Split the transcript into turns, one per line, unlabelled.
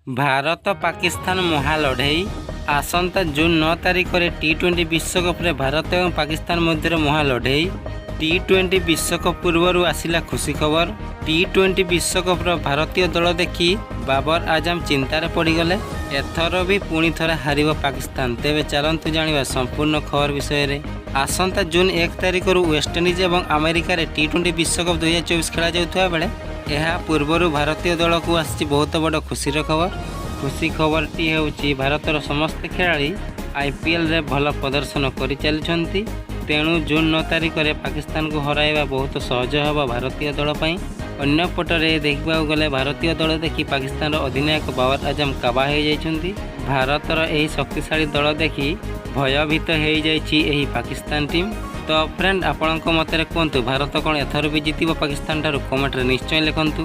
भारत पाकिस्तान महालढ़ई आसंता जून 9 तारिख में टी20 विश्वकप भारत और पाकिस्तान मध्य महालढ़ई। टी20 विश्वकप पूर्व आसिला खुशी खबर। टी20 विश्वकप भारतीय दल देखि बाबर आजम चिंतार पड़गले। एथर भी पुणी थरे हारिब पाकिस्तान। तेबे चलतु जानिबा संपूर्ण खबर विषय रे। आसंता जून 1 तारिख वेस्टइंडीज और अमेरिका टी20 विश्वकप 2024 खेला जाउथबा बेले यह पूर्वर भारतीय दल को आसी बहुत बड़ खुशीर खबर। खुशी खबरटी होउची भारतर समस्त खेलाड़ी आईपीएल रे भल प्रदर्शन कर चलती। तेणु जून 9 तारिख में पाकिस्तान को हराइबा बहुत सहज होब भारतीय दल पई। अन्य पटरे देखा गले भारतीय दल देखि पाकिस्तान अधिनायक बाबर आजम काबा हो जाइछन्ती। भारतर यही शक्तिशाली दल देखि भयभीत हो जाइछि पाकिस्तान टीम। तो फ्रेंड आपण मतरे कहतु भारत कौन एथर भी जीत पाकिस्तान ठार कमेंट रे निश्चय लिखंतु।